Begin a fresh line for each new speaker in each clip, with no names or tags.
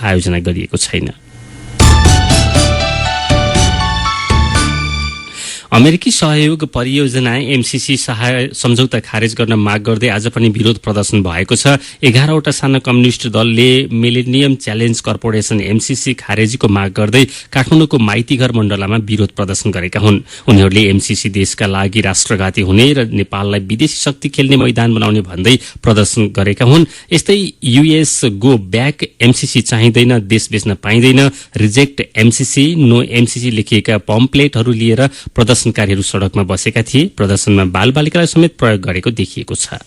आयोजना गरिएको छैन। अमेरिकी सहयोग परियोजना एमसीसी सम्झौता खारेज गर्न माग गर्दै आज पनि विरोध प्रदर्शन भएको छ। 11वटा साना कम्युनिष्ट दलले मिलेनियम च्यालेन्ज कर्पोरेसन एमसीसी खारेजीको माग गर्दै काठमाडौँको माइतीघर मण्डलामा विरोध प्रदर्शन गरेका हुन्। उनीहरूले एमसीसी देशका लागि राष्ट्रघाती हुने र नेपाललाई विदेशी शक्ति खेल्ने मैदान बनाउने भन्दै प्रदर्शन गरेका हुन्। यस्तै यूएस गो ब्याक, एमसीसी चाहिँदैन, देश बेच्न पाइँदैन, रिजेक्ट एमसीसी, नो एमसीसी लेखिएका पम्पलेटहरू लिएर प्रदर्शनकारीहरू सड़कमा बसेका थिए। प्रदर्शनमा बालबालिकालाई समेत प्रयोग गरेको देखिएको छ।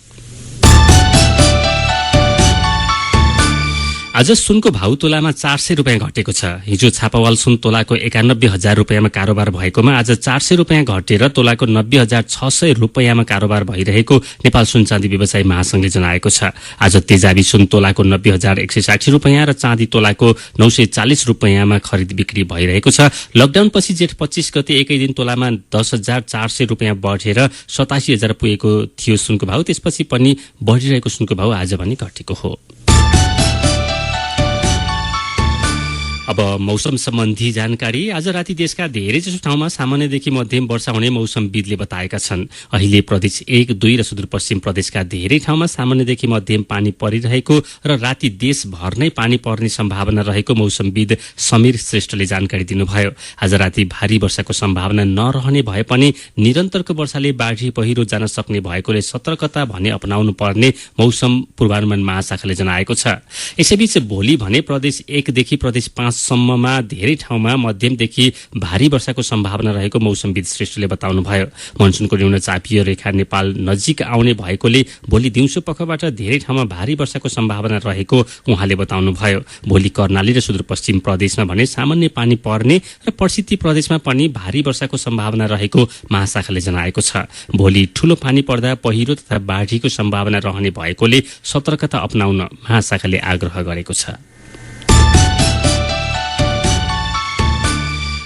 आज सुनको भाउ तोलामा 400 रुपियाँ घटेको छ। हिजो छापावाल सुन तोलाको 91,000 रुपियाँमा कारोबार भएकोमा आज 400 रुपियाँ घटेर तोलाको 90,600 रुपियाँमा कारोबार भइरहेको नेपाल सुन चाँदी व्यवसायी महासंघले जनाएको छ। आज तेजाबी सुन तोलाको 90,160 रुपियाँ र चाँदी तोलाको 940 रुपियाँमा खरिद बिक्री भइरहेको छ। लकडाउनपछि जेठ 25 गते एकै दिन तोलामा 10,400 रुपियाँ बढेर 87,000 पुगेको थियो सुनको भाउ। त्यसपछि पनि बढिरहेको सुनको भाउ आज पनि घटेको हो। अब मौसम सम्बन्धी जानकारी। आज राति देशका धेरैजसो ठाउँमा सामान्यदेखि मध्यम वर्षा हुने मौसमविदले बताएका छन्। अहिले प्रदेश 1, 2 र सुदूरपश्चिम प्रदेशका धेरै ठाउँमा सामान्यदेखि मध्यम पानी परिरहेको र राति देशभर नै पानी पर्ने सम्भावना रहेको मौसमविद समीर श्रेष्ठले जानकारी दिनुभयो। आज राति भारी वर्षाको सम्भावना नरहने भए पनि निरन्तरको वर्षाले बाढी पहिरो जान सक्ने भएकोले सतर्कता भने अपनाउनु पर्ने मौसम पूर्वानुमान महाशाखाले जनाएको छ। यसैबीच भोलि भने प्रदेश 1 देखि प्रदेश 5 सम्ममा धेरै ठाउँमा मध्यमदेखि भारी वर्षाको सम्भावना रहेको मौसमविद श्रेष्ठले बताउनुभयो। मनसुनको न्यून चापीय रेखा नेपाल नजिक आउने भएकोले भोलि दिउँसो पखबाट धेरै ठाउँमा भारी वर्षाको सम्भावना रहेको उहाँले बताउनुभयो। भोलि कर्णाली र सुदूरपश्चिम प्रदेशमा भने सामान्य पानी पर्ने र पश्चिमी प्रदेशमा पनि भारी वर्षाको सम्भावना रहेको महाशाखाले जनाएको छ। भोलि ठूलो पानी पर्दा पहिरो तथा बाढीको सम्भावना रहने भएकोले सतर्कता अपनाउन महाशाखाले आग्रह गरेको छ।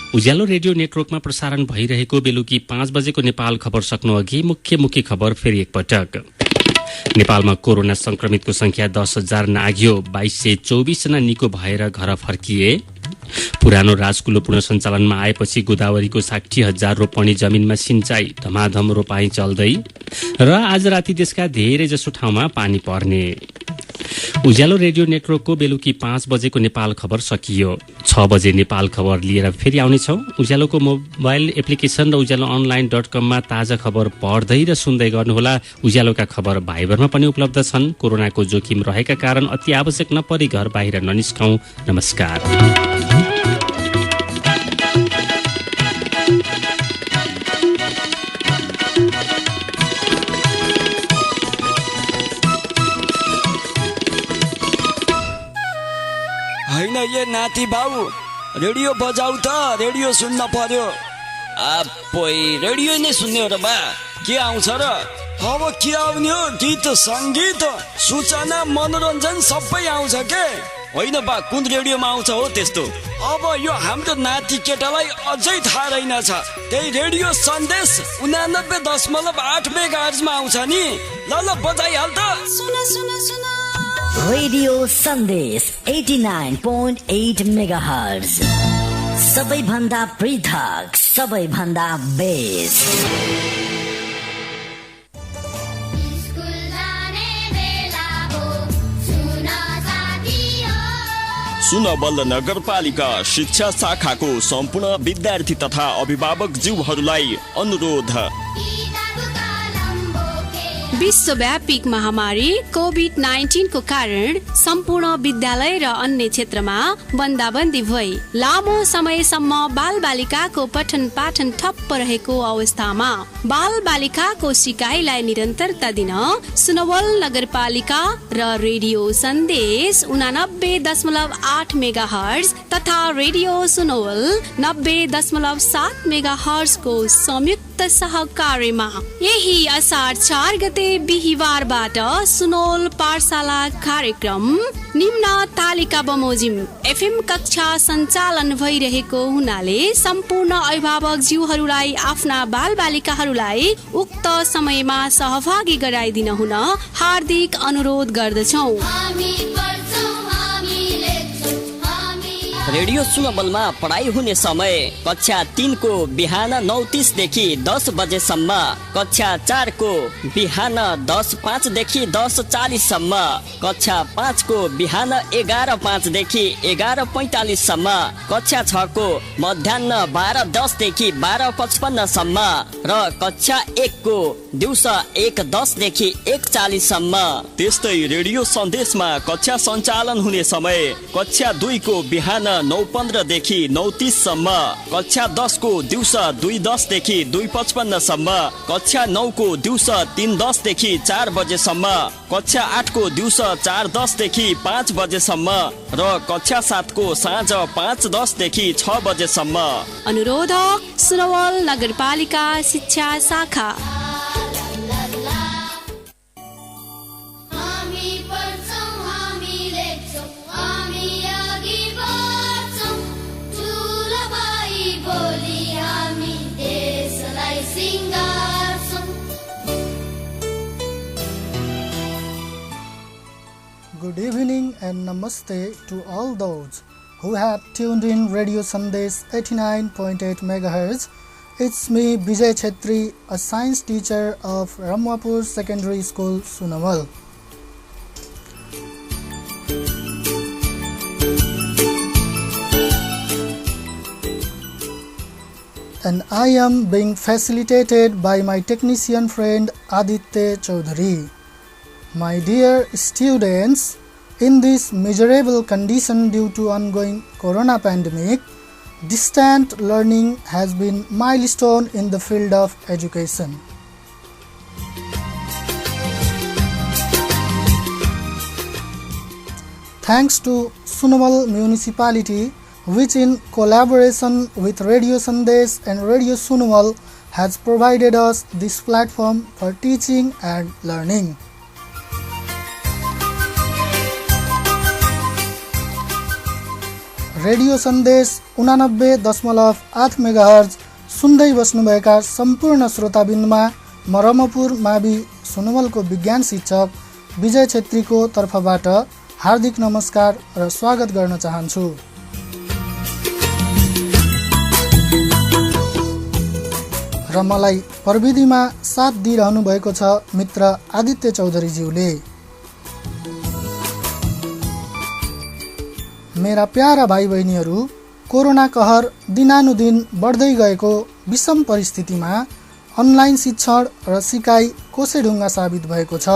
उज्यालो रेडियो नेटवर्कमा प्रसारण भइरहेको बेलुकी 5 बजेको नेपाल खबर सक्नु अघि मुख्य खबर फेरि एकपटक। नेपालमा कोरोना संक्रमितको संख्या 10,000 नाग्यो। 2,224 जना निको भएर घर फर्किए। पुरानो राजकुलो पुनः सञ्चालनमा आएपछि गोदावरीको 60,000 रोपनी जमिनमा सिंचाई धमाधम रोपाई चल्दै र आज राति देशका धेरैजसो ठाउँमा पानी पर्ने। उज्यालो रेडियो नेटवर्कको बेलुकी 5 बजेको नेपाल खबर सकियो। 6 बजे नेपाल खबर लिएर फेरि आउनेछौँ। उज्यालोको मोबाइल एप्लिकेशन र उज्यालोअनलाइन.com मा ताजा खबर पढ्दै र सुन्दै गर्नुहोला। उज्यालोका खबर भाइबरमा पनि उपलब्ध छन्। कोरोनाको जोखिम रहेका कारण अति आवश्यक नपरी घर बाहिर ननिस्कौं। नमस्कार।
हैन ये नाति बाबु, रेडियो बजाऊ त, रेडियो सुन्न पर्यो। रेडियो नै सुन्ने हो र बा, के आउँछ र? अब के आउने हो? गीत संगीत सूचना मनोरञ्जन सबै आउँछ के? होइन बा, कुन रेडियोमा आउँछ हो त्यस्तो? अब यो हाम्रो नाति केटालाई अझै थाहा रहेनछ। त्यही रेडियो सन्देश 89.8 मेगाहर्जमा आउँछ नि। ल बजाइहाल त। सुन
रेडियो सन्देश 89.8 मेगाहर्ज, सबैभन्दा पृथक, सबैभन्दा बेस्ट।
सुन बल्ल नगरपालिका शिक्षा शाखाको सम्पूर्ण विद्यार्थी तथा अभिभावक जीवहरूलाई अनुरोध।
विश्वव्यापी महामारी कोभिड-19 को कारण सम्पूर्ण विद्यालय र अन्य क्षेत्रमा बन्दाबन्दी भई लामो समयसम्म बाल बालिकाको पठन पाठन ठप्प रहेको अवस्थामा बाल बालिकाको सिकाइलाई निरन्तरता दिन सुनवल नगरपालिका र रेडियो सन्देश 89.8 मेगाहर्ज तथा रेडियो सुनवल 90.7 मेगाहर्ज को संयुक्त सहकार्यमा यही असार 4 गते बिहिबारबाट सुनौल पाठशाला कार्यक्रम निम्न तालिका बमोजिम एफएम कक्षा सञ्चालन भइरहेको हुनाले सम्पूर्ण अभिभावक ज्यूहरूलाई आफ्ना बाल बालिकाहरूलाई उक्त समयमा सहभागी गराइदिन हुन हार्दिक अनुरोध गर्दछौं।
रेडियो सुनवलमा पढाइ हुने समय कक्षा 3 को बिहान 9:30 देखि 10 बजेसम्म, कक्षा 4 को बिहान 10:05 देखि 10:40 सम्म, कक्षा 5 को बिहान 11:05 देखि 11:45 सम्म, कक्षा 6 को मध्याह्न 12:10 देखि 12:55 सम्म र कक्षा 1 को दिउँसो 1:10 देखि 1:40 सम्म।
त्यस्तै रेडियो सन्देशमा कक्षा सञ्चालन हुने समय कक्षा 2 को बिहान 9:15 देखि 9:30 सम्म, कक्षा 10 को दिउँसो 2:10 देखि 2:55 सम्म, कक्षा 9 को दिउँसो 3:10 देखि 4 बजेसम्म, कक्षा 8 को दिउँसो 4:10 देखि 5 बजेसम्म र कक्षा 7 को साँझ 5:10 देखि 6 बजेसम्म।
अनुरोध सुनवल नगरपालिका शिक्षा शाखा।
Good evening and namaste to all those who have tuned in Radio Sandesh 89.8 MHz. It's me Vijay Chhetri, a science teacher of Ramwapur Secondary School, Sunawal. And I am being facilitated by my technician friend Aditya Chaudhary. My dear students, in this miserable condition due to ongoing corona pandemic, distant learning has been milestone in the field of education. Thanks to Sunawal municipality, which in collaboration with Radio Sandesh and Radio Sunawal has provided us this platform for teaching and learning. Radio सन्देश 89.8 megahertz सुन्दै बस्नुभएका सम्पूर्ण श्रोताबिन्दुमा म रमपुर मावि सुनवलको विज्ञान शिक्षक विजय छेत्रीको तर्फबाट हार्दिक नमस्कार र स्वागत गर्न चाहन्छु। र मलाई प्रविधिमा साथ दिइरहनु भएको छ मित्र आदित्य चौधरीज्यूले। मेरा प्यारा भाइ बहिनीहरू, कोरोना कहर दिनानुदिन बढ्दै गएको विषम परिस्थितिमा अनलाइन शिक्षण र सिकाइ कोसेढुङ्गा साबित भएको छ।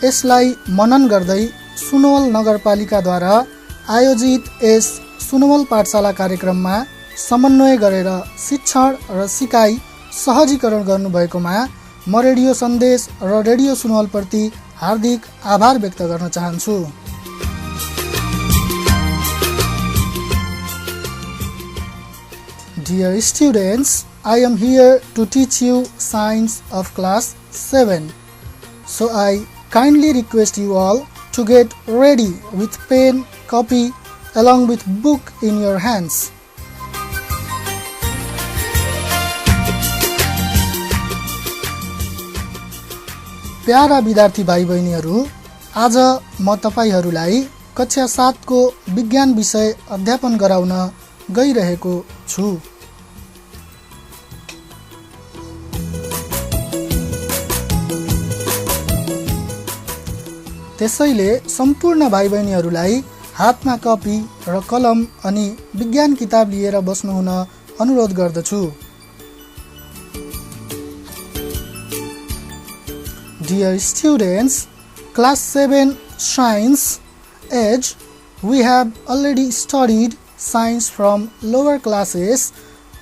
यसलाई मनन गर्दै सुनवल नगरपालिकाद्वारा आयोजित यस सुनवल पाठशाला कार्यक्रममा समन्वय गरेर शिक्षण र सिकाइ सहजीकरण गर्नुभएकोमा म रेडियो सन्देश र रेडियो सुनवल प्रति हार्दिक आभार व्यक्त गर्न चाहन्छु। Dear students, I am here to teach you science of class 7. So I kindly request you all to get ready with pen, copy along with book in your hands. प्यारा विद्यार्थी भाइ बहिनीहरू, आज म तपाईहरूलाई कक्षा 7 को विज्ञान विषय अध्यापन गराउन गइरहेको छु। त्यसैले सम्पूर्ण भाइ बहिनीहरूलाई हातमा कपी र कलम अनि विज्ञान किताब लिएर बस्नुहुन अनुरोध गर्दछु। Dear students, class 7 science age, we have already studied science from lower classes.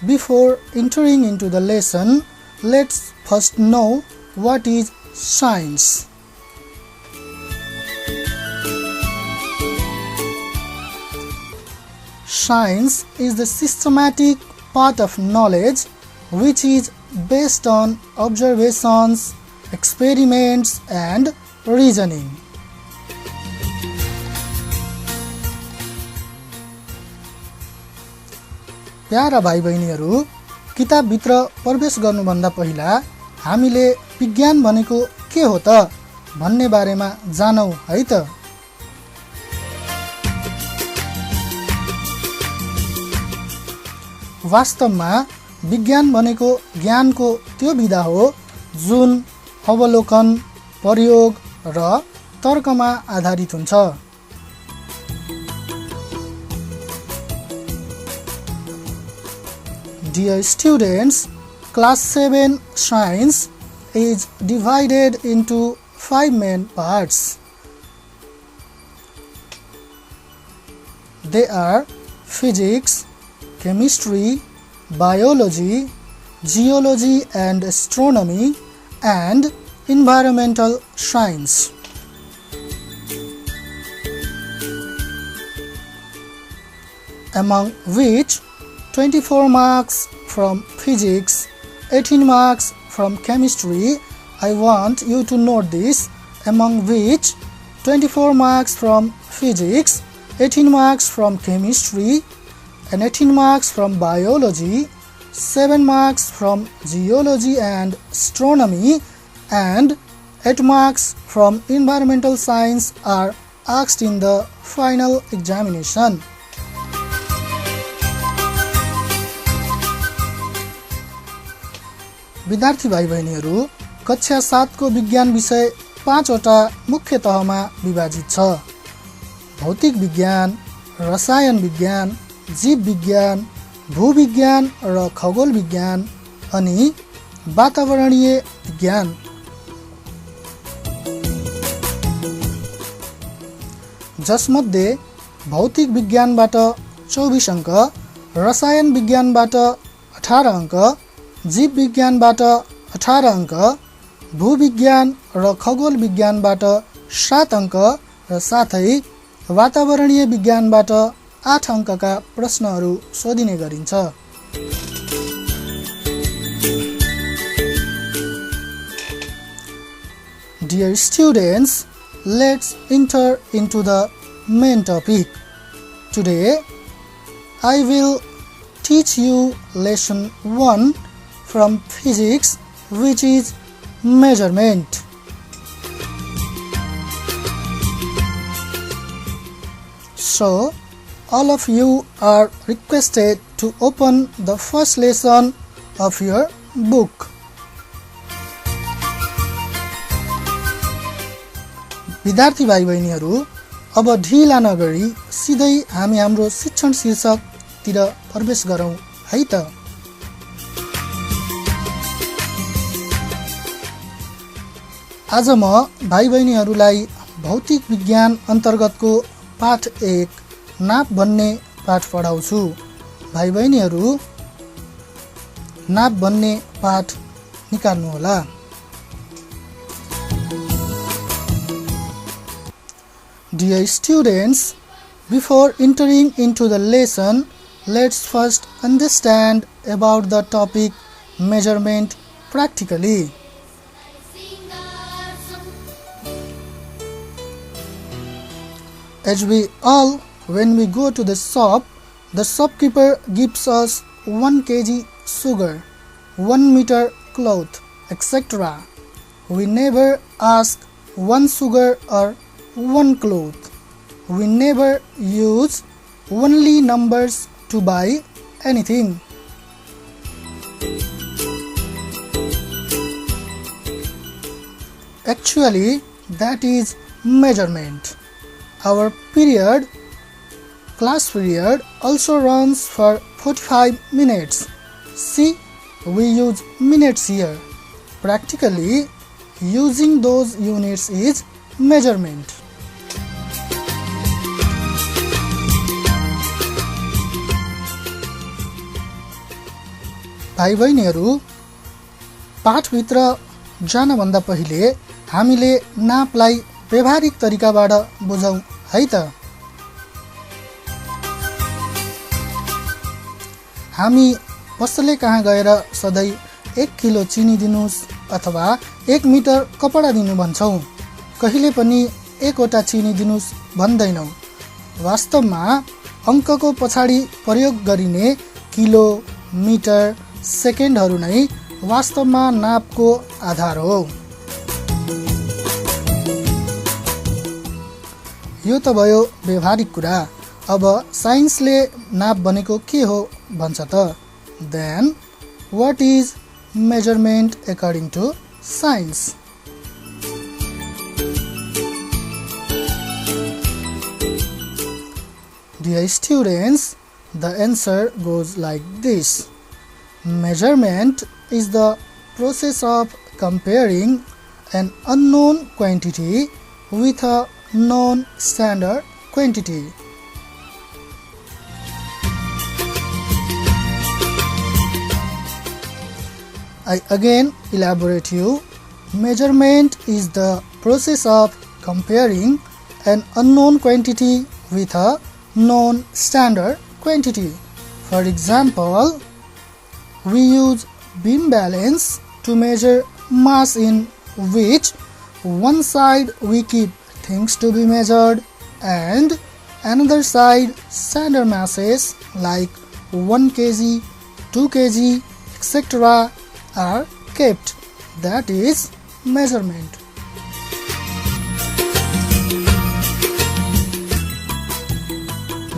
Before entering into the lesson, let's first know what is science. Science is the systematic part of knowledge which is based on observations, experiments and reasoning. प्यारा भाइ बहिनीहरू, किताबभित्र प्रवेश गर्नुभन्दा पहिला हामीले विज्ञान भनेको के हो त भन्ने बारेमा जानौँ है त। वास्तवमा विज्ञान भनेको ज्ञानको त्यो विधा हो जुन अवलोकन, प्रयोग र तर्कमा आधारित हुन्छ। Dear students, class 7 science is divided into 5 main parts. They are physics, chemistry, biology, geology and astronomy, and environmental science. Among which 24 marks from physics, 18 marks from chemistry. I want you to note this. Among which 24 marks from physics, 18 marks from chemistry, and 18 marks from biology, 7 marks from geology and astronomy, and 8 marks from environmental science are asked in the final examination. विद्यार्थी भाइ बहिनीहरू, कक्षा 7 को विज्ञान विषय 5 वटा मुख्य तहमा विभाजित छ। भौतिक विज्ञान, रसायन विज्ञान, जीव विज्ञान, भूविज्ञान र खगोल विज्ञान अनि वातावरणीय विज्ञान। जसमध्ये भौतिक विज्ञानबाट 24 अङ्क, रसायन विज्ञानबाट 18 अङ्क, जीव विज्ञानबाट 18 अङ्क, भूविज्ञान र खगोल विज्ञानबाट 7 अङ्क र साथै वातावरणीय विज्ञानबाट 8 अङ्कका प्रश्नहरू सोधिने गरिन्छ। Dear students, let's enter into the main topic. Today, I will teach you lesson 1 from physics, which is measurement. So, all of you are requested to open the first lesson of your book. विद्यार्थी भाइ बहिनीहरू, अब ढिला नगरी सिधै हामी हाम्रो शिक्षण शीर्षकतिर प्रवेश गरौँ है त। आज म भाइ बहिनीहरूलाई भौतिक विज्ञान अन्तर्गतको पाठ 1 नाप भन्ने पाठ पढाउँछु। भाइ बहिनीहरू, नाप भन्ने पाठ निकाल्नुहोला। Dear students, before entering into the lesson, let's first understand about the topic measurement practically. As we all, when we go to the shop, the shopkeeper gives us 1 kg sugar, 1 meter cloth, etc. We never ask 1 sugar or 1 cloth. We never use only numbers to buy anything. Actually, that is measurement. Our period, class period, also runs for 45 minutes. See, we use minutes here. Practically, using those units is measurement. भाइ बहिनीहरू, पाठभित्र जानभन्दा पहिले हामीले नापलाई व्यवहारिक तरिकाबाट बुझौँ है त। हामी पसले कहाँ गएर सधैँ 1 किलो चिनी दिनुस् अथवा 1 मिटर कपडा दिनु भन्छौँ। कहिले पनि 1 वटा चिनी दिनुस् भन्दैनौँ। वास्तवमा अङ्कको पछाडि प्रयोग गरिने किलो, मिटर, सेकेन्डहरू नै वास्तवमा नापको आधार हो। यो त भयो व्यवहारिक कुरा। अब साइन्सले नाप भनेको के हो भन्छ त। Then what is measurement according to science? Dear students, the answer goes like this. Measurement is the process of comparing an unknown quantity with a known standard quantity. I again elaborate you. Measurement is the process of comparing an unknown quantity with a known standard quantity. For example, we use beam balance to measure mass, in which one side we keep things to be measured and another side standard masses like 1 kg, 2 kg, etc. are kept. That is measurement.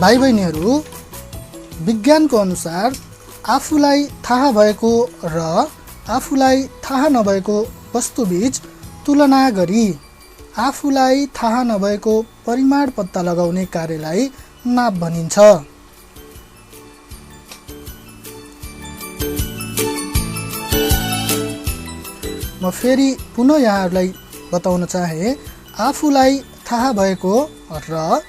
भाइ बहिनीहरू, विज्ञानको अनुसार आफूलाई थाहा भएको र आफूलाई थाहा नभएको वस्तुबीच तुलना गरी आफूलाई थाहा नभएको परिमाण पत्ता लगाउने कार्यलाई नाप भनिन्छ। म फेरि पुनः यहाँहरूलाई बताउन चाहे, आफूलाई थाहा भएको र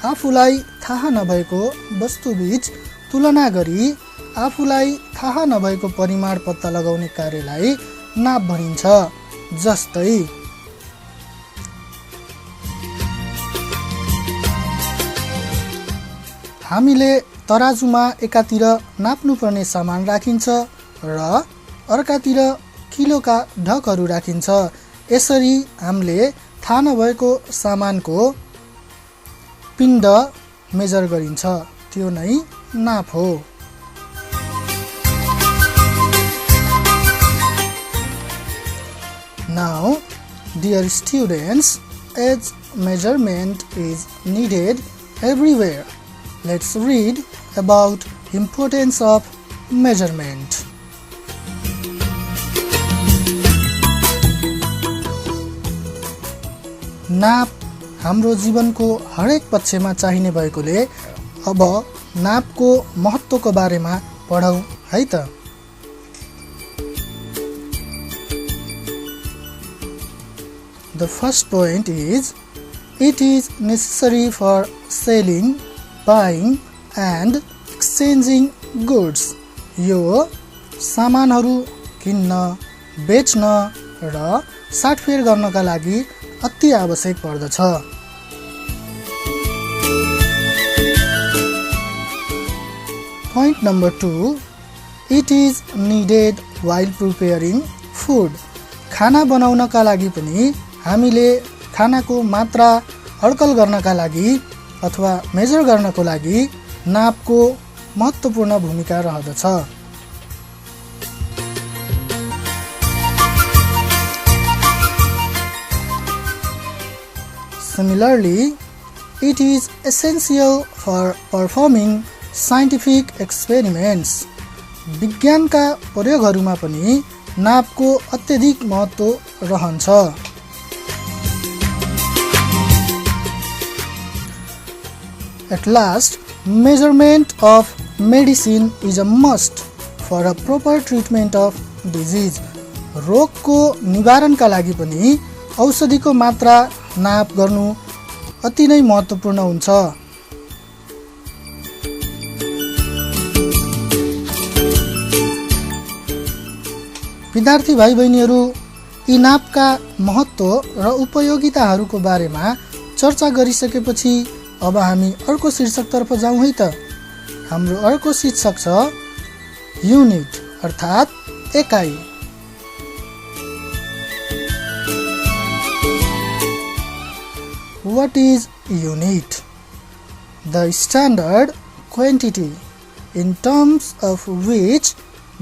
आफूलाई थाहा नभएको वस्तुबीच तुलना गरी आफूलाई थाहा नभएको परिमाण पत्ता लगाउने कार्यलाई नाप भनिन्छ। जस्तै हामीले तराजुमा एकातिर नाप्नुपर्ने सामान राखिन्छ र अर्कातिर किलोका ढकहरू राखिन्छ। यसरी हामीले थाहा नभएको सामानको पिण्ड मेजर गरिन्छ, त्यो नै नाप हो। Now, dear students, as measurement is needed everywhere, let's read about importance of measurement. नाप हाम्रो जीवनको हरेक पक्षमा चाहिने भएकोले अब नापको महत्त्वको बारेमा पढौँ है त। The first point is, it is necessary for selling, buying and exchanging goods. यो सामानहरू किन्न, बेच्न र साटफेर गर्नका लागि अति आवश्यक पर्दछ। Point number 2, it is needed while preparing food. खाना बनाउनका लागि पनि हामीले खानाको मात्रा अड्कल गर्नका लागि अथवा मेजर गर्नको लागि नापको महत्त्वपूर्ण भूमिका रहदछ। Similarly, it is essential for performing scientific experiments. विज्ञानका प्रयोगहरूमा पनि नापको अत्यधिक महत्त्व रहन्छ। At last, measurement of medicine is a must for a proper treatment of disease. रोगको निवारणका लागि पनि औषधिको मात्रा नाप गर्नु अति नै महत्त्वपूर्ण हुन्छ। विद्यार्थी भाइ बहिनीहरू, यी नापका महत्त्व र उपयोगिताहरूको बारेमा चर्चा गरिसकेपछि अब हामी अर्को शीर्षकतर्फ जाउँ है त। हाम्रो अर्को शीर्षक छ युनिट अर्थात् एकाइ। What is unit? The standard quantity in terms of which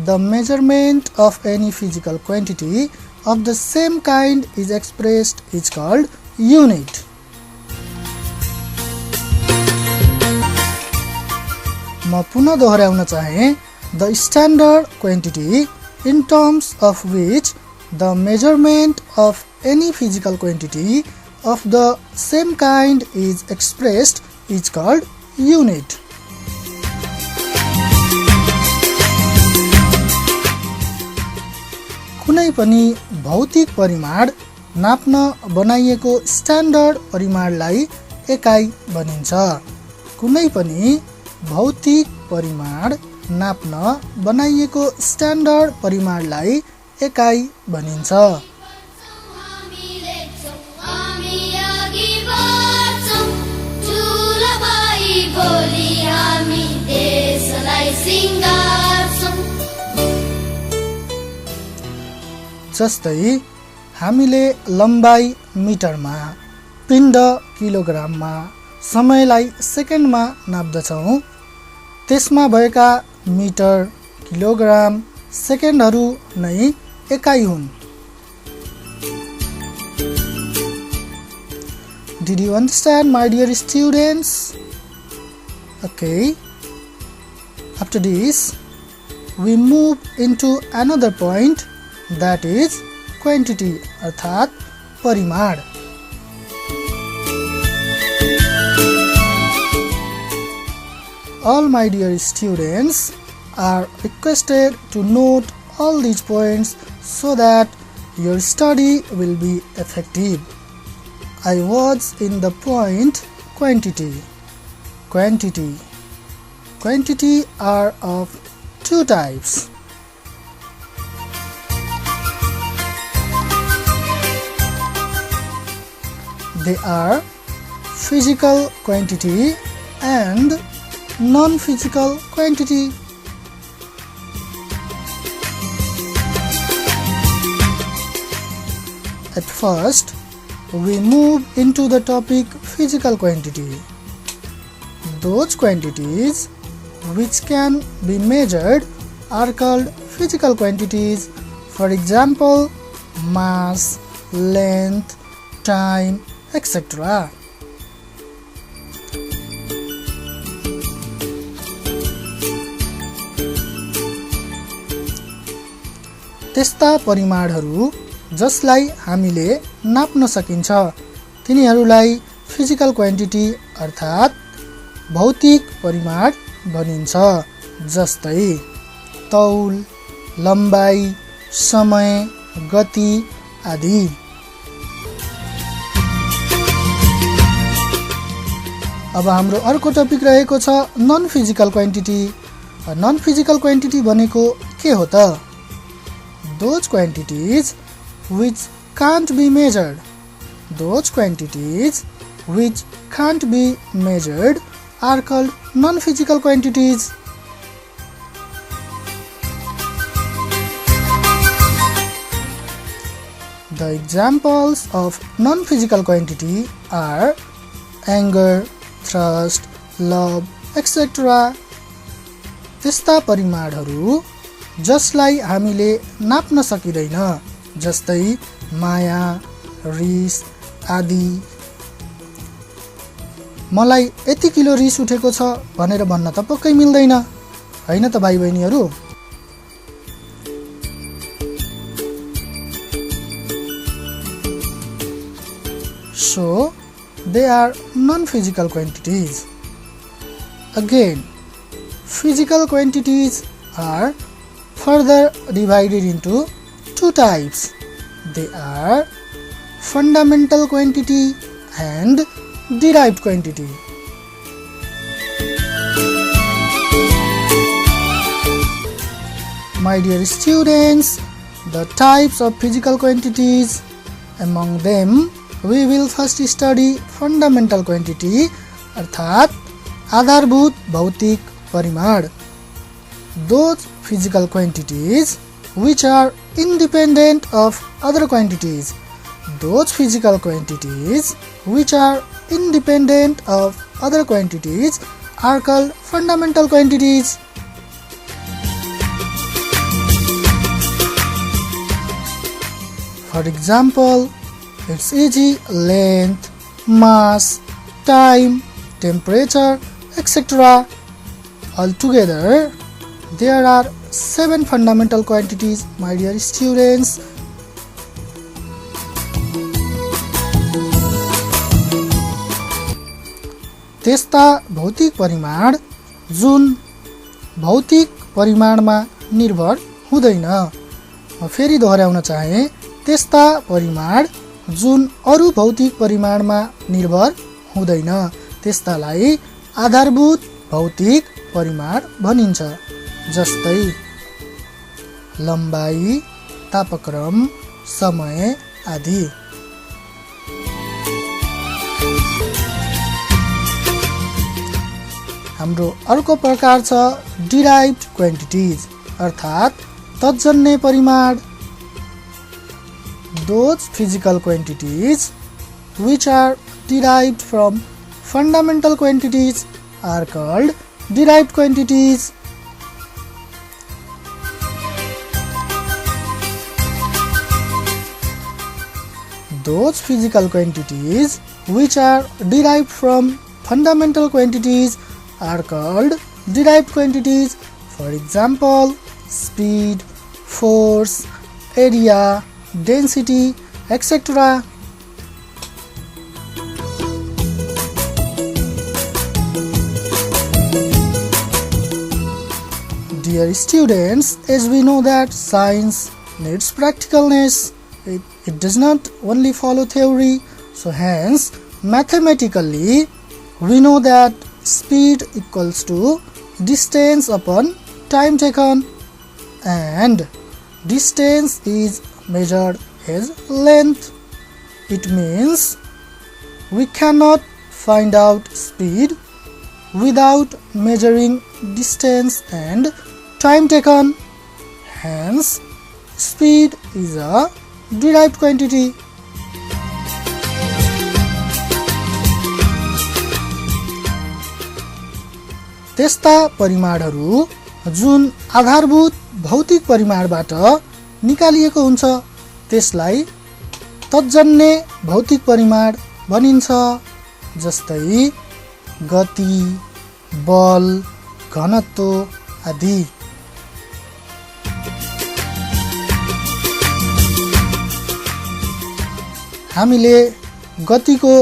the measurement of any physical quantity of the same kind is expressed is called unit. म पुनः दोहोऱ्याउन चाहे the standard quantity in terms of which the measurement of any physical quantity of the same kind is expressed is called unit. कुनै पनि भौतिक परिमाण नाप्न बनाइएको standard परिमाणलाई एकाइ भनिन्छ। कुनै पनि भौतिक परिमाण नाप्न बनाइएको स्ट्यान्डर्ड परिमाणलाई एकाइ भनिन्छ। जस्तै हामीले लम्बाई मिटरमा, पिण्ड किलोग्राममा, समयलाई सेकेन्डमा नाप्दछौँ। त्यसमा भएका मिटर, किलोग्राम, सेकेन्डहरू नै एकाइ हुन्। Did you understand, my dear students? Okay. After this, we move into another point, that is quantity अर्थात परिमाण। All my dear students are requested to note all these points so that your study will be effective. I was in the point quantity. Quantity are of two types. They are physical quantity and non-physical quantity. At first, we move into the topic physical quantity. Those quantities which can be measured are called physical quantities. For example, mass, length, time, etc. त्यस्ता परिमाणहरू जसलाई हामीले नाप्न सकिन्छ तिनीहरूलाई physical quantity अर्थात् भौतिक परिमाण भनिन्छ। जस्तै तौल, लम्बाई, समय, गति आदि। अब हाम्रो अर्को टपिक रहेको छ non physical quantity. Non physical quantity भनेको के हो त? Those quantities which can't be measured. Those quantities which can't be measured are called non-physical quantities. The examples of non-physical quantity are anger, thrust, love, etc. त्यस्ता परिमाणहरू जसलाई हामीले नाप्न सकिँदैन, जस्तै माया, रिस आदि। मलाई यति किलो रिस उठेको छ भनेर भन्न त पक्कै मिल्दैन, हैन त भाइ बहिनीहरू? So, they are non-physical quantities. Again, physical quantities are further divided into two types. They are fundamental quantity and derived quantity. My dear students, the types of physical quantities, among them we will first study fundamental quantity अर्थात् आधारभूत भौतिक परिमाण। Those physical quantities which are independent of other quantities. Those physical quantities which are independent of other quantities are called fundamental quantities. For example, it's e.g. length, mass, time, temperature, etc. Altogether, there are 7 fundamental quantities, my dear students. त्यस्ता भौतिक परिमाण जुन भौतिक परिमाणमा निर्भर हुँदैन। म फेरि दोहोर्याउन चाहे, त्यस्ता परिमाण जुन अरू भौतिक परिमाणमा निर्भर हुँदैन त्यस्तालाई आधारभूत भौतिक परिमाण भनिन्छ। जस्तै लम्बाई, तापक्रम, समय आदि। हाम्रो अर्को प्रकार छ डिराइभ्ड क्वान्टिटिज अर्थात् तत्जन्य परिमाण। Those physical quantities which are derived from fundamental quantities are called derived quantities. Those physical quantities which are derived from fundamental quantities are called derived quantities. For example, speed, force, area, density, etc. Dear students, as we know that science needs practicalness, it does not only follow theory. So hence, mathematically, we know that speed equals to distance upon time taken, and distance is measured as length. It means we cannot find out speed without measuring distance and time taken. Hence, speed is a derived quantity. त्यस्ता परिमाणहरू जुन आधारभूत भौतिक परिमाणबाट निकालिएको हुन्छ त्यसलाई तत्जन्य भौतिक परिमाण भनिन्छ। जस्तै गति, बल, घनत्व आदि। हामीले गतिको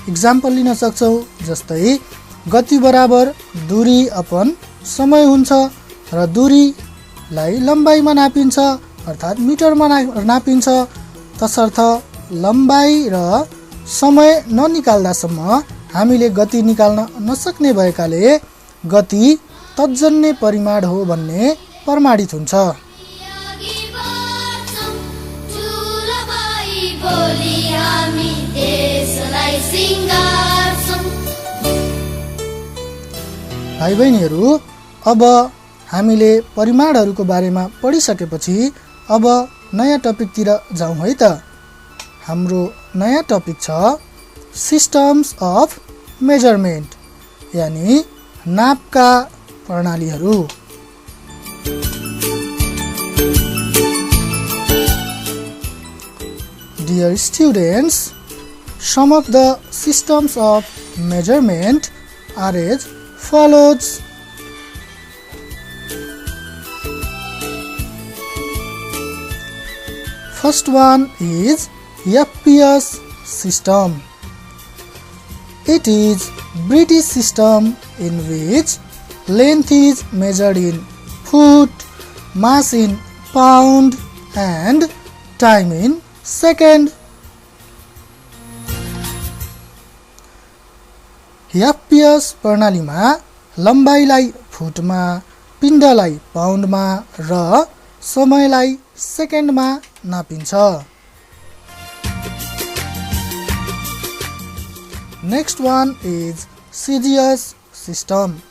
इक्जाम्पल लिन सक्छौँ। जस्तै गति बराबर दूरी अपन समय हुन्छ र दूरीलाई लम्बाइमा नापिन्छ अर्थात् मिटरमा नापिन्छ। तसर्थ लम्बाइ र समय ननिकाल्दासम्म हामीले गति निकाल्न नसक्ने भएकाले गति तत्जन्य परिमाण हो भन्ने प्रमाणित हुन्छ। भाइ बहिनीहरू, अब हामीले परिमाणहरूको बारेमा पढिसकेपछि अब नयाँ टपिकतिर जाउँ है त। हाम्रो नयाँ टपिक छ सिस्टम्स अफ मेजरमेन्ट, यानि नापका प्रणालीहरू। Dear students, some of the systems of measurement are as follows. First one is FPS system. It is British system in which length is measured in foot, mass in pound and time in second. FPS प्रणालीमा लम्बाइलाई फुटमा, पिण्डलाई पाउन्डमा र समयलाई सेकेन्डमा नापिन्छ। Next one is CGS system,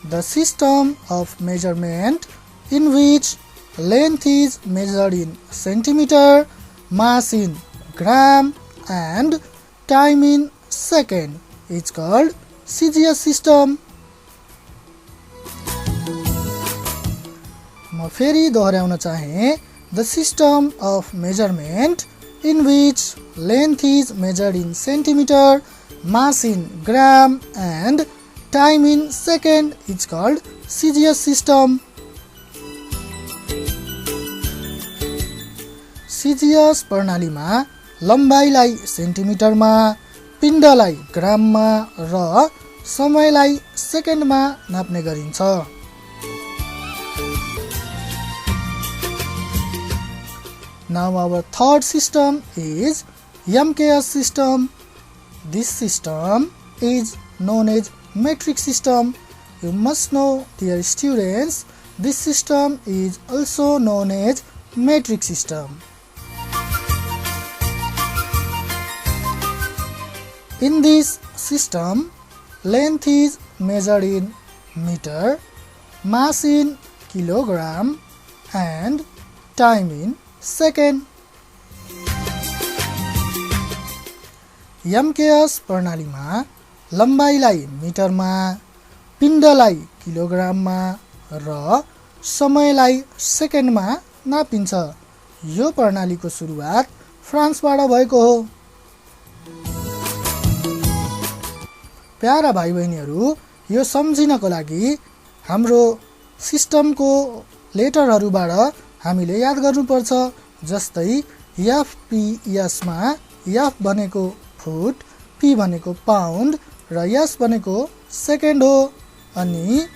the system of measurement in which length is measured in centimeter, mass in gram and time in second. It's called CGS system. म फेरि दोहोर्याउन चाहे, the system of measurement in which length is measured in centimeter, mass in gram and time in second is called CGS system. CGS प्रणालीमा लम्बाइलाई सेन्टिमिटरमा, पिण्डलाई ग्राममा र समयलाई सेकेन्डमा नाप्ने गरिन्छ। Now our third system is MKS system. This system is known as metric system. You must know, dear students, this system is also known as metric system. In this system, length is measured in meter, mass in kilogram and time in second. MKS प्रणालीमा लम्बाइलाई मिटरमा, पिण्डलाई किलोग्राममा र समयलाई सेकेन्डमा नापिन्छ। यो प्रणालीको सुरुवात फ्रान्सबाट भएको हो। Para भाइ बहिनीहरू, यो सम्झिनको लागि हाम्रो सिस्टमको लेटरहरूबाट हामीले याद गर्नुपर्छ। जस्तै FPS मा F भनेको फुट, P भनेको पाउन्ड र S भनेको सेकेन्ड हो। अनि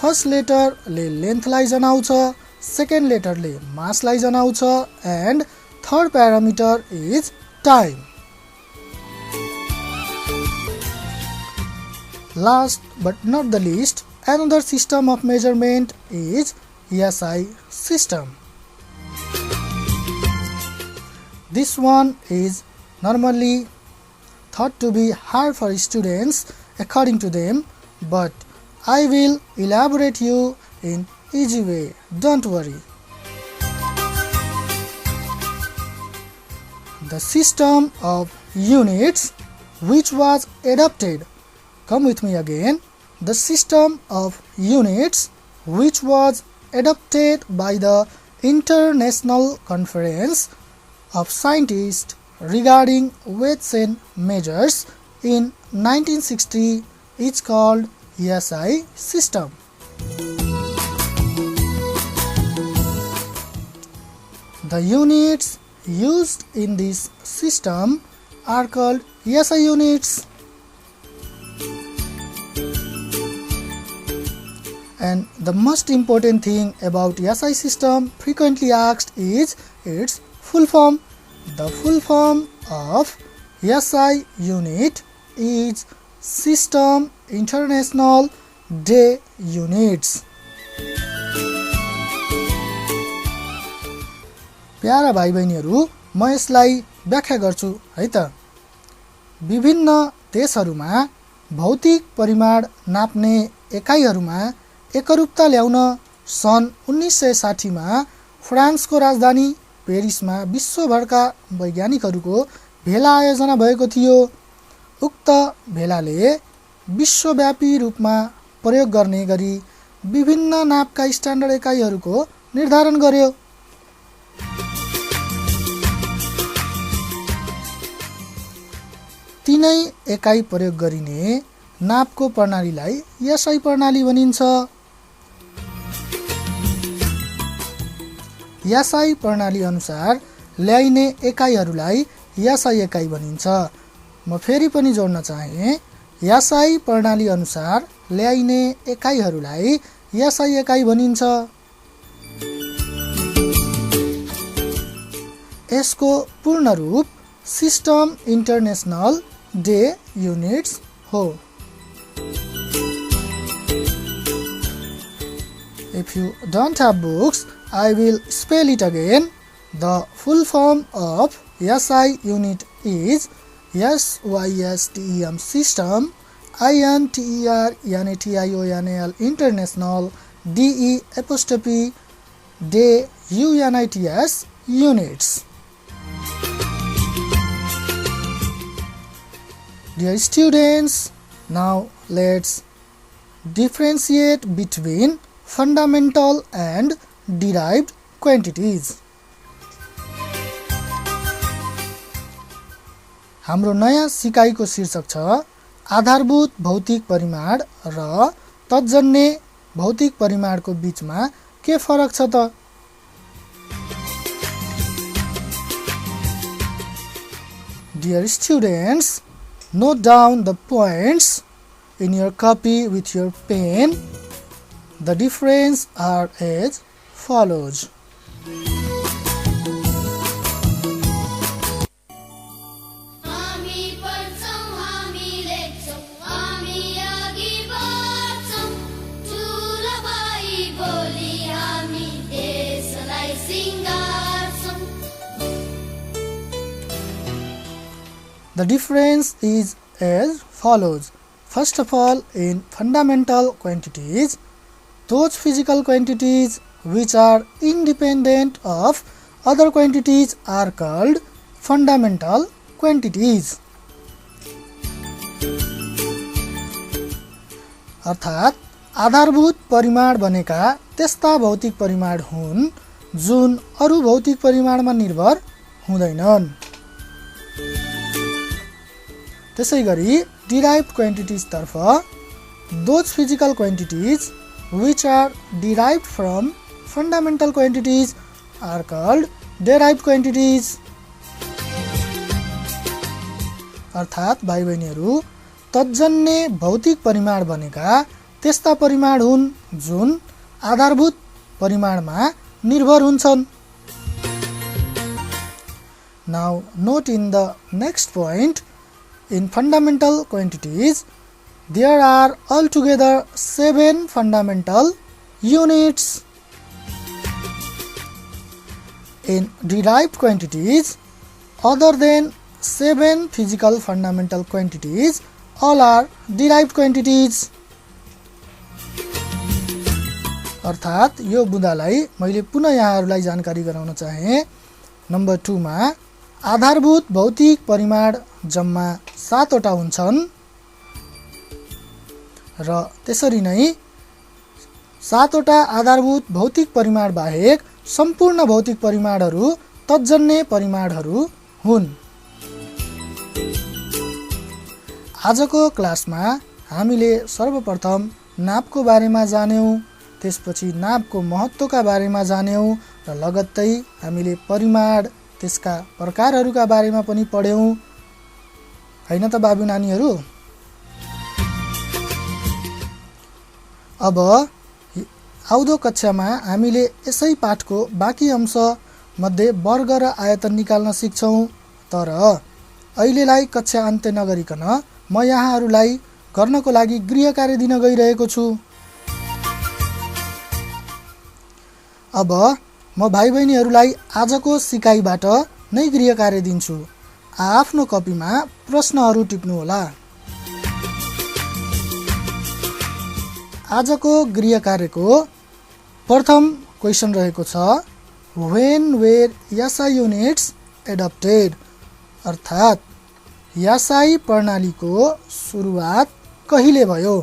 फर्स्ट लेटरले लेन्थलाई जनाउँछ, सेकेन्ड लेटरले मासलाई जनाउँछ and third parameter is time. Last but not the least, another system of measurement is SI system. This one is normally thought to be hard for students according to them, but I will elaborate you in easy way. Don't worry. The system of units which was adopted. Come with me again. The system of units which was adopted by the International Conference of Scientists regarding weights and measures in 1960 is called SI system. The units used in this system are called SI units. And the most important thing about SI system frequently asked is its full form. The full form of SI unit is System International Day Units. प्यारा भाइ बहिनीहरू, म यसलाई व्याख्या गर्छु है त। विभिन्न देशहरूमा भौतिक परिमाण नाप्ने एकाइहरूमा एकरूपता ल्याउन सन् 1960 मा फ्रान्सको राजधानी पेरिसमा विश्वभरका वैज्ञानिकहरूको भेला आयोजना भएको थियो। उक्त भेलाले विश्वव्यापी रूपमा प्रयोग गर्ने गरी विभिन्न नापका स्ट्यान्डर्ड एकाइहरूको निर्धारण गर्यो। तीनै एकाइ प्रयोग गरिने नापको प्रणालीलाई SI प्रणाली भनिन्छ। SI प्रणाली अनुसार ल्याइने एकाइहरूलाई SI एकाइ भनिन्छ। म फेरि पनि जोड्न चाहे, SI प्रणाली अनुसार ल्याइने एकाइहरूलाई SI एकाइ भनिन्छ। यसको पूर्ण रूप सिस्टम इन्टरनेशनल डे युनिट्स हो। If you don't have books, I will spell it again. The full form of SI unit is SYSTEM system, INTERNATIONAL international, DE apostrophe day UNITS units. Dear students, now let's differentiate between fundamental and derived quantities. हाम्रो नयाँ सिकाइको शीर्षक छ आधारभूत भौतिक परिमाण र तत्जन्य भौतिक परिमाणको बीचमा के फरक छ त? Dear students, note down the points in your copy with your pen. The difference are as follows. The difference is as follows. First of all, in fundamental quantities, those physical quantities which are independent of other quantities are called fundamental quantities. अर्थात् आधारभूत परिमाण भनेका त्यस्ता भौतिक परिमाण हुन् जुन अरू भौतिक परिमाणमा निर्भर हुँदैनन्। त्यसैगरी derived quantities तर्फ those physical quantities which are derived from fundamental quantities are called derived quantities. अर्थात् भाइ बहिनीहरू तत्जन्य भौतिक परिमाण भनेका त्यस्ता परिमाण हुन् जुन आधारभूत परिमाणमा निर्भर हुन्छन्। Now note in the next point. In fundamental quantities, there are altogether 7 fundamental units. In derived quantities, other than 7 physical fundamental quantities, all are derived quantities. अर्थात् यो बुँदालाई मैले पुनः यहाँहरूलाई जानकारी गराउन चाहे। नम्बर 2 मा आधारभूत भौतिक परिमाण जम्मा 7 वटा हुन्छन् र त्यसरी नै 7 वटा आधारभूत भौतिक परिमाण बाहेक सम्पूर्ण भौतिक परिमाणहरू तत्जन्य परिमाणहरू हुन्। आजको क्लासमा हामीले सर्वप्रथम नापको बारेमा जान्यौं, त्यसपछि नापको महत्त्वका बारेमा जान्यौं र लगत्तै हामीले परिमाण त्यसका प्रकारहरूका बारेमा पनि पढ्यौं। हैन त बाबु नानीहरू? अब आउँदो कक्षामा हामीले यसै पाठको बाँकी अंश मध्ये वर्ग र आयतन निकाल्न सिक्छौं। तर अहिलेलाई कक्षा अन्त्य नगरिकन म यहाँहरूलाई गर्नको लागि गृह कार्य दिन गइरहेको छु। अब म भाइ बहिनीहरूलाई आजको सिकाइबाट नै गृह कार्य दिन्छु। आफ्नो कपीमा प्रश्नहरू टिप्नुहोला। आजको गृह कार्यको प्रथम क्वेशन रहेको छ when were SI units adopted, अर्थात् एसआई प्रणालीको सुरुवात कहिले भयो?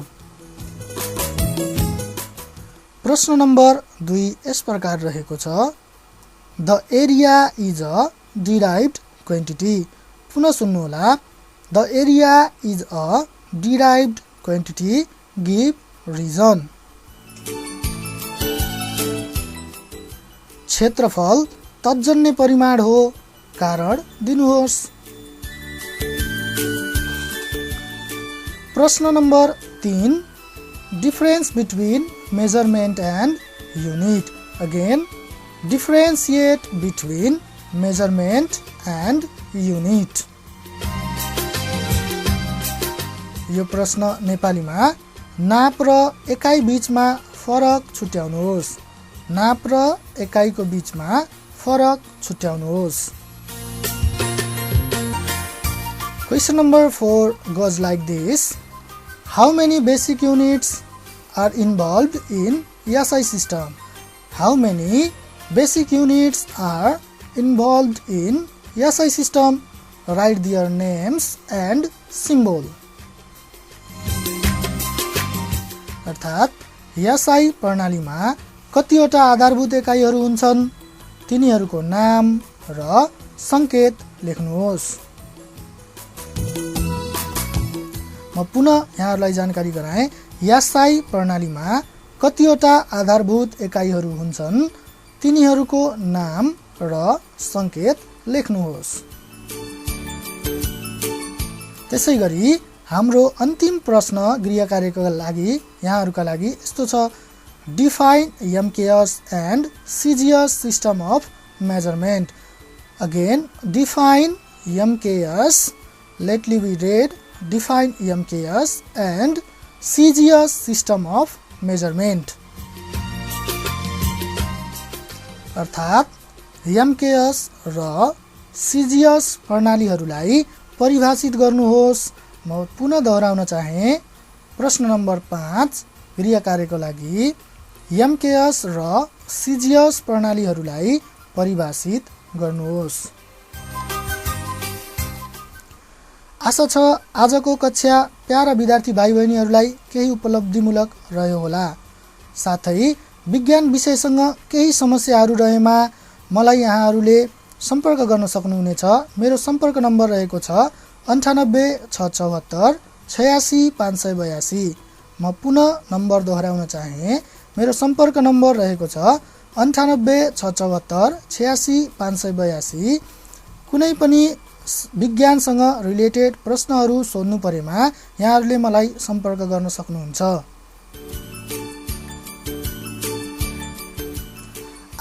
प्रश्न नम्बर 2 यस प्रकार रहेको छ the area is a derived quantity. पुनः सुन्नुहोला, the area is a derived quantity, give reason. क्षेत्रफल तत्जन्य परिमाण हो, कारण दिनुहोस्। प्रश्न नम्बर 3 difference between measurement and unit. Again, differentiate between measurement and unit. यो प्रश्न नेपालीमा नाप र एकाइ बीचमा फरक छुट्याउनुहोस्। नाप र एकाइको बीचमा फरक छुट्याउनुहोस्। Question number 4 goes like this. How many basic units are involved in SI system? How many basic units are involved in SI system? Write their names and symbol. अर्थात् SI प्रणालीमा कतिवटा आधारभूत एकाइहरू हुन्छन्, तिनीहरूको नाम र संकेत लेख्नुहोस्। म पुनः यहाँहरूलाई जानकारी गराएँ। यासाई प्रणालीमा कतिवटा आधारभूत एकाइहरू हुन्छन्, तिनीहरूको नाम र सङ्केत लेख्नुहोस्। त्यसै गरी हाम्रो अन्तिम प्रश्न गृह कार्यका लागि यहाँहरूका लागि यस्तो छ: define MKS and CGS system of measurement. Again, define MKS, lately we read define MKS and CGS system of measurement. अर्थात् एमकेएस र सिजिएस प्रणालीहरूलाई परिभाषित गर्नुहोस्। म पुनः दोहोऱ्याउन चाहे। प्रश्न नम्बर 5 गृह कार्यको लागि एमकेएस र सिजिएस प्रणालीहरूलाई परिभाषित गर्नुहोस्। आशा छ आजको कक्षा प्यारा विद्यार्थी भाइ बहिनीहरूलाई केही उपलब्धिमूलक रह्यो होला। साथै विज्ञान विषयसँग केही समस्याहरू रहेमा मलाई यहाँहरूले सम्पर्क गर्न सक्नुहुनेछ। मेरो सम्पर्क नम्बर रहेको छ 98 674 86 582। म पुनः नम्बर दोहोऱ्याउन चाहे। मेरो सम्पर्क नम्बर रहेको छ 98 674 86 582। कुनै पनि विज्ञानसँग रिलेटेड प्रश्नहरू सोध्नु परेमा यहाँहरूले मलाई सम्पर्क गर्न सक्नुहुन्छ।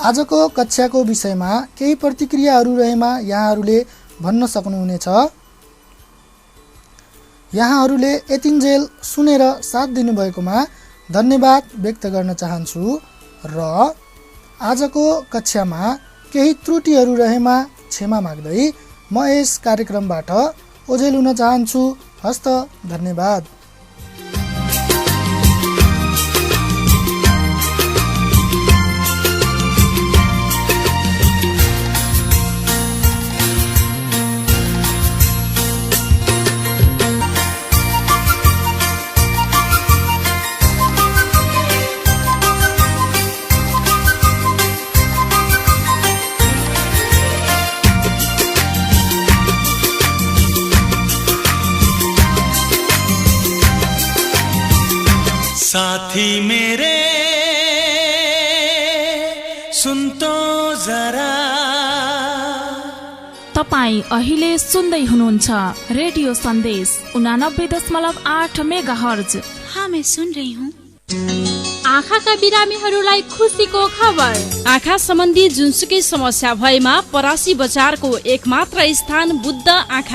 आजको कक्षाको विषयमा केही प्रतिक्रियाहरू रहेमा यहाँहरूले भन्न सक्नुहुनेछ। यहाँहरूले यतिन्जेल सुनेर साथ दिनुभएकोमा धन्यवाद व्यक्त गर्न चाहन्छु र आजको कक्षामा केही त्रुटिहरू रहेमा क्षमा माग्दै म यस कार्यक्रमबाट ओझेल हुन चाहन्छु। हस्त, धन्यवाद।
साथी मेरे सुन तो जरा।
तपाईँ अहिले सुन्दै हुनुहुन्छ रेडियो सन्देश 89.8 मेगाहर्ज।
हाँ, मैं सुन रही हूँ।
आँखाका बिरामीहरूलाई खुसीको खबर।
आँखा सम्बन्धी जुनसुकै समस्या भएमा परासी बजारको एकमात्र स्थान बुद्ध आँखा